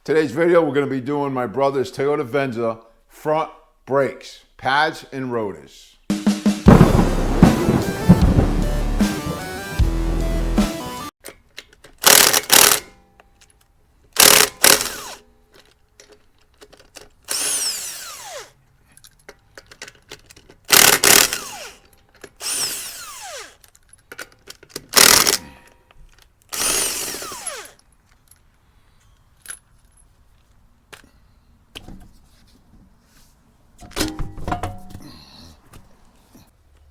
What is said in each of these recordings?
Today's video, we're going to be doing my brother's Toyota Venza front brakes, pads and rotors.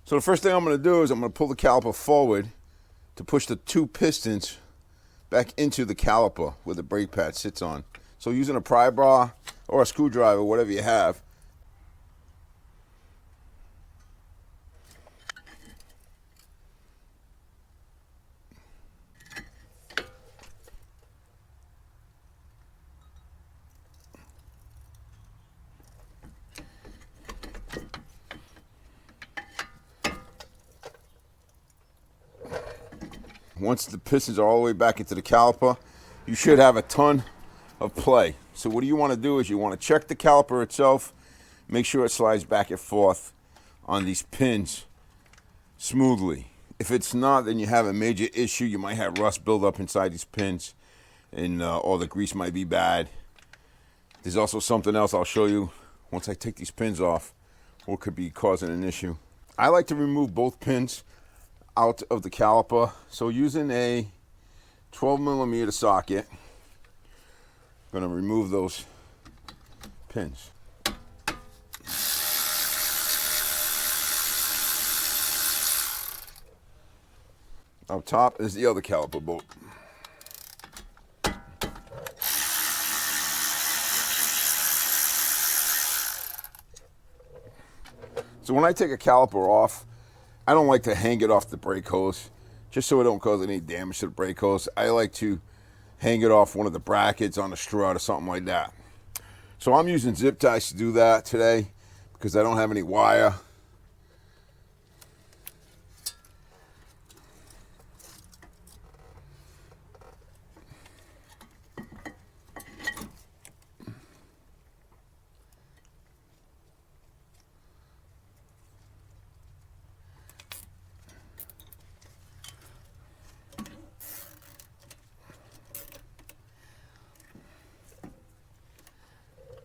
So the first thing I'm going to do is I'm going to pull the caliper forward to push the two pistons back into the caliper where the brake pad sits on. So using a pry bar or a screwdriver, whatever you have. Once the pistons are all the way back into the caliper, you should have a ton of play. So what you want to do is you want to check the caliper itself, make sure it slides back and forth on these pins smoothly. If it's not, then you have a major issue. You might have rust build up inside these pins, and all the grease might be bad. There's also something else I'll show you once I take these pins off, what could be causing an issue. I like to remove both pins out of the caliper. So using a 12mm socket, I'm going to remove those pins. Up top is the other caliper bolt. So when I take a caliper off, I don't like to hang it off the brake hose, just so it don't cause any damage to the brake hose. I like to hang it off one of the brackets on the strut or something like that. So I'm using zip ties to do that today because I don't have any wire.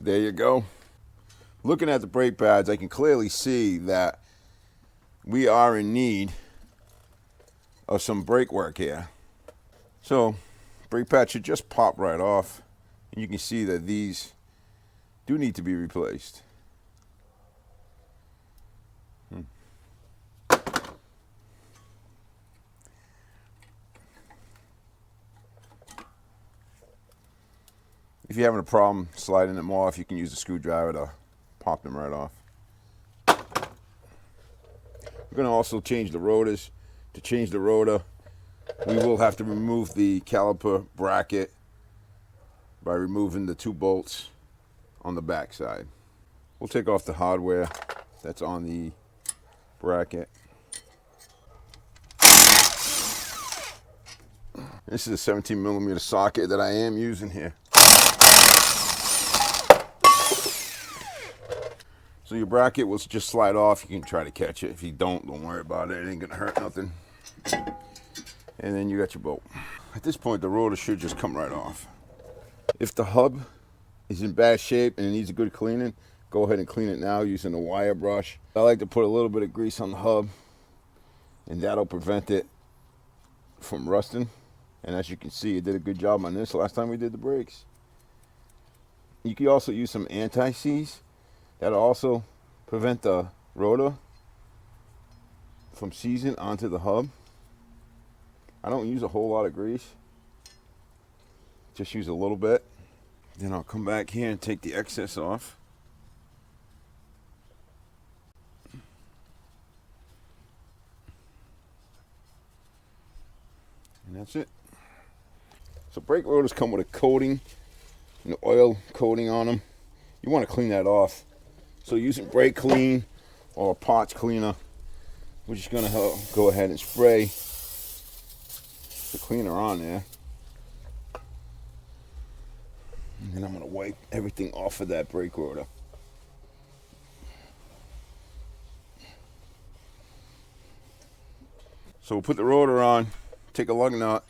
There you go. Looking at the brake pads, I can clearly see that we are in need of some brake work here. So, brake pad should just pop right off. And you can see that these do need to be replaced. If you're having a problem sliding them off, you can use a screwdriver to pop them right off. We're going to also change the rotors. To change the rotor, we will have to remove the caliper bracket by removing the two bolts on the back side. We'll take off the hardware that's on the bracket. This is a 17mm socket that I am using here. So your bracket will just slide off. You can try to catch it. If you don't worry about it. It ain't gonna hurt nothing. And then you got your bolt. At this point, the rotor should just come right off. If the hub is in bad shape and it needs a good cleaning, go ahead and clean it now using a wire brush. I like to put a little bit of grease on the hub, and that'll prevent it from rusting. And as you can see, it did a good job on this last time we did the brakes. You can also use some anti-seize. That'll also prevent the rotor from seizing onto the hub. I don't use a whole lot of grease. Just use a little bit. Then I'll come back here and take the excess off. And that's it. So brake rotors come with a coating, an oil coating on them. You want to clean that off. So using brake clean or a parts cleaner, we're just going to go ahead and spray the cleaner on there. And then I'm going to wipe everything off of that brake rotor. So we'll put the rotor on, take a lug nut,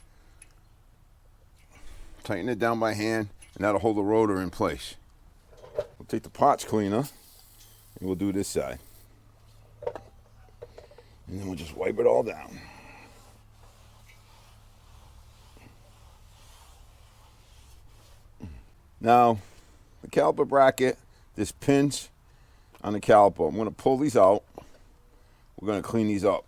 tighten it down by hand, and that'll hold the rotor in place. We'll take the parts cleaner, and we'll do this side. And then we'll just wipe it all down. Now, the caliper bracket, there's pins on the caliper. I'm going to pull these out. We're going to clean these up.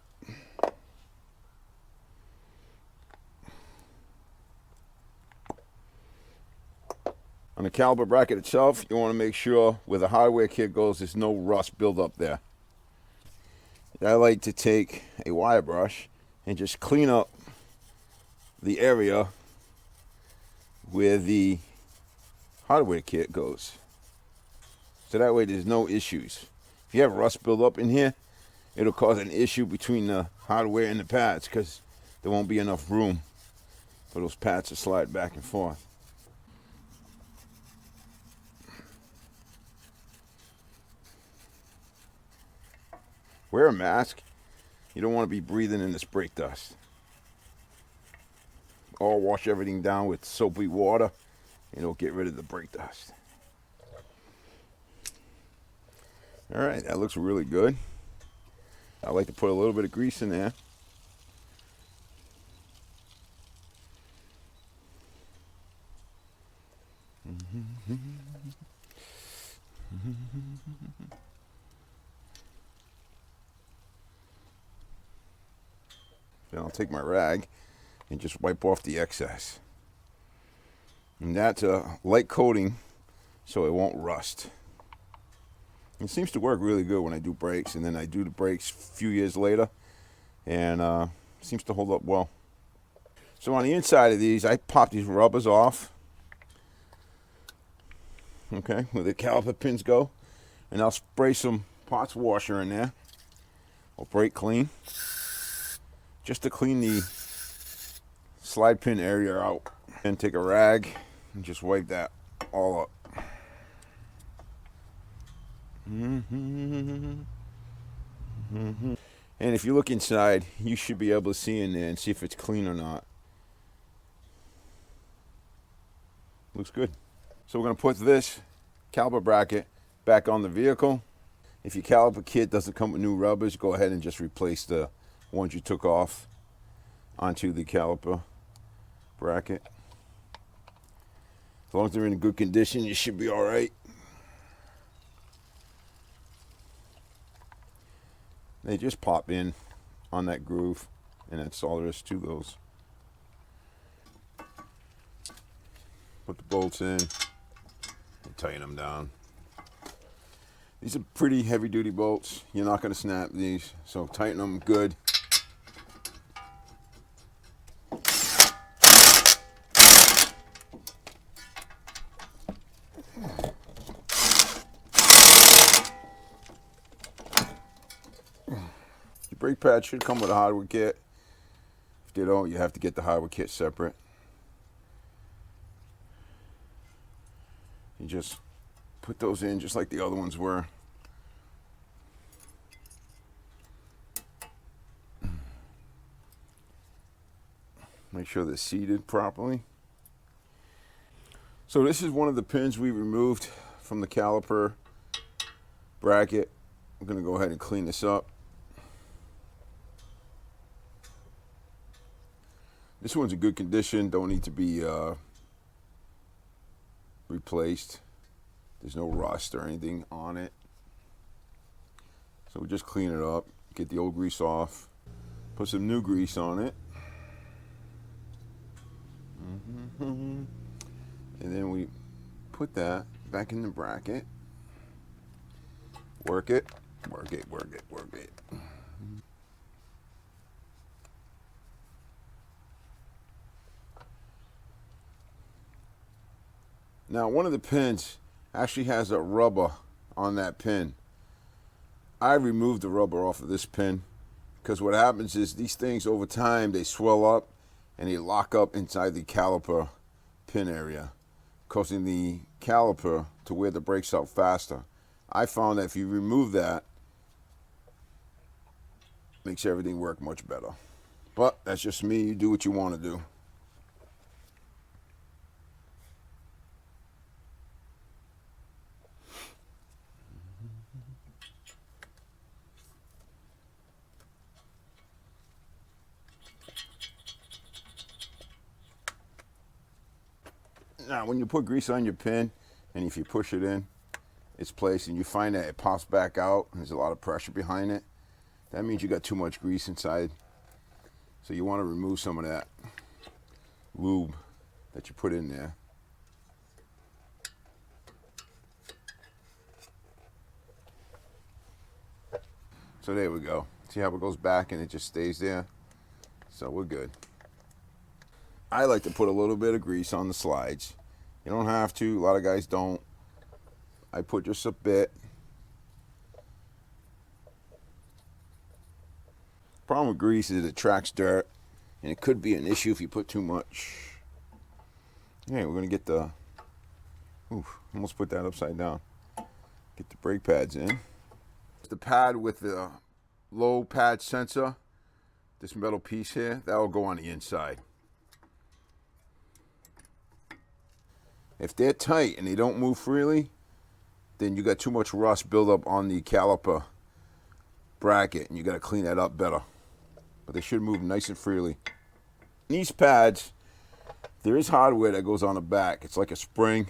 On the caliper bracket itself, you want to make sure where the hardware kit goes, there's no rust buildup there. I like to take a wire brush and just clean up the area where the hardware kit goes. So that way there's no issues. If you have rust build up in here, it'll cause an issue between the hardware and the pads because there won't be enough room for those pads to slide back and forth. Wear a mask. You don't want to be breathing in this brake dust. Or wash everything down with soapy water and it'll get rid of the brake dust. All right, that looks really good. I like to put a little bit of grease in there. Then I'll take my rag and just wipe off the excess. And that's a light coating so it won't rust. It seems to work really good when I do brakes, and then I do the brakes a few years later, and seems to hold up well. So on the inside of these, I pop these rubbers off, okay, where the caliper pins go, and I'll spray some parts washer in there, or brake clean, just to clean the slide pin area out. And take a rag and just wipe that all up. And if you look inside, you should be able to see in there and see if it's clean or not. Looks good. So we're going to put this caliper bracket back on the vehicle. If your caliper kit doesn't come with new rubbers, go ahead and just replace the ones you took off onto the caliper bracket. As long as they're in good condition, you should be all right. They just pop in on that groove, and that's all there is to those. Put the bolts in and tighten them down. These are pretty heavy duty bolts. You're not going to snap these, so tighten them good. Brake pad should come with a hardware kit. If they don't, you have to get the hardware kit separate. You just put those in just like the other ones were. Make sure they're seated properly. So this is one of the pins we removed from the caliper bracket. I'm going to go ahead and clean this up. This one's in good condition, don't need to be replaced. There's no rust or anything on it. So we just clean it up, get the old grease off, put some new grease on it. And then we put that back in the bracket. Work it, work it, work it, work it. Now, one of the pins actually has a rubber on that pin. I removed the rubber off of this pin because what happens is these things over time, they swell up and they lock up inside the caliper pin area, causing the caliper to wear the brakes out faster. I found that if you remove that, it makes everything work much better. But that's just me. You do what you want to do. Now, when you put grease on your pin, and if you push it in its place and you find that it pops back out, and there's a lot of pressure behind it, that means you got too much grease inside. So you want to remove some of that lube that you put in there. So there we go. See how it goes back and it just stays there? So we're good. I like to put a little bit of grease on the slides. You don't have to. A lot of guys don't. I put just a bit. Problem with grease is it attracts dirt, and it could be an issue if you put too much. Okay, we're going to get the... Oof, almost put that upside down. Get the brake pads in. The pad with the low pad sensor, this metal piece here, that will go on the inside. If they're tight and they don't move freely, then you got too much rust buildup on the caliper bracket, and you got to clean that up better. But they should move nice and freely. These pads, there is hardware that goes on the back. It's like a spring,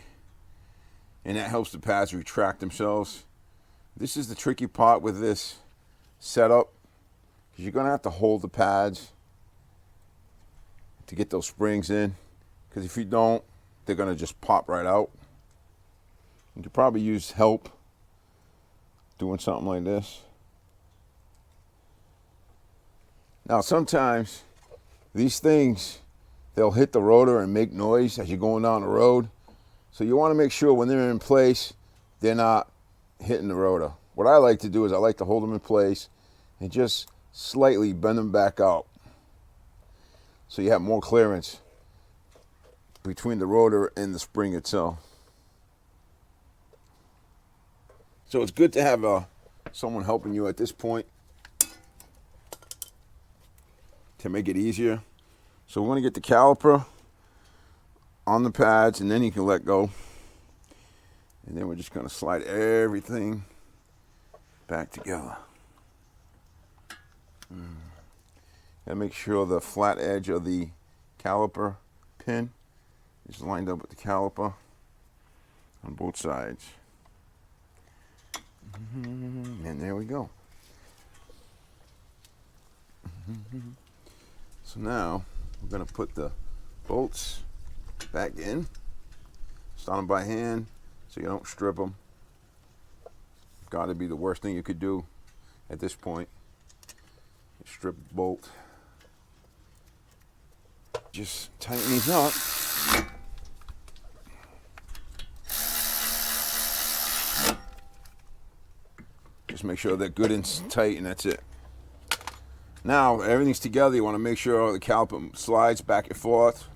and that helps the pads retract themselves. This is the tricky part with this setup, because you're going to have to hold the pads to get those springs in, because if you don't, they're going to just pop right out. You could probably use help doing something like this. Now, sometimes these things, they'll hit the rotor and make noise as you're going down the road. So you want to make sure when they're in place, they're not hitting the rotor. What I like to do is I like to hold them in place and just slightly bend them back out so you have more clearance between the rotor and the spring itself. So it's good to have someone helping you at this point to make it easier. So we're going to get the caliper on the pads, and then you can let go. And then we're just going to slide everything back together. Gotta make sure the flat edge of the caliper pin is lined up with the caliper on both sides. And there we go. So now we're going to put the bolts back in. Start them by hand so you don't strip them. Got to be the worst thing you could do at this point. Strip the bolt. Just tighten these up. Just make sure they're good and tight, and that's it. Now everything's together. You want to make sure the caliper slides back and forth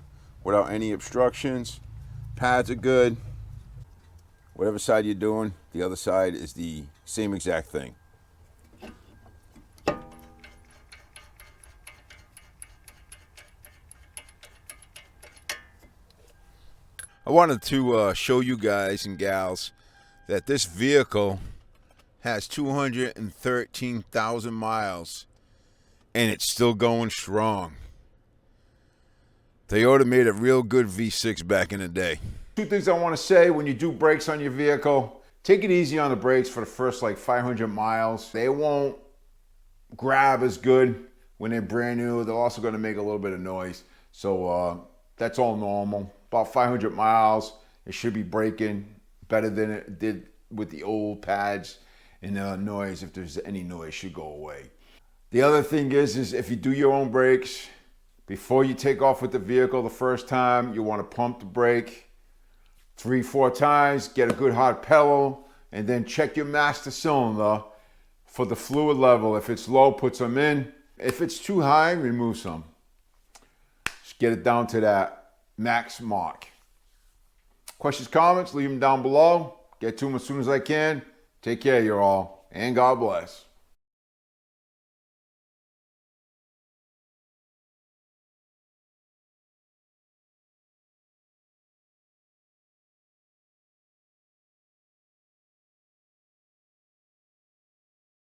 without any obstructions. Pads are good. Whatever side you're doing, the other side is the same exact thing. I wanted to show you guys and gals that this vehicle has 213,000 miles and it's still going strong. Toyota made a real good V6 back in the day. Two things I want to say when you do brakes on your vehicle: take it easy on the brakes for the first like 500 miles. They won't grab as good when they're brand new. They're also going to make a little bit of noise. So that's all normal. About 500 miles, it should be braking better than it did with the old pads, and the noise, if there's any noise, should go away. The other thing is if you do your own brakes, before you take off with the vehicle the first time, you want to pump the brake 3-4 times, get a good hot pedal, and then check your master cylinder for the fluid level. If it's low, put some in. If it's too high, remove some. Just get it down to that max mark. Questions, comments, leave them down below. Get to them as soon as I can. Take care, you all, and God bless.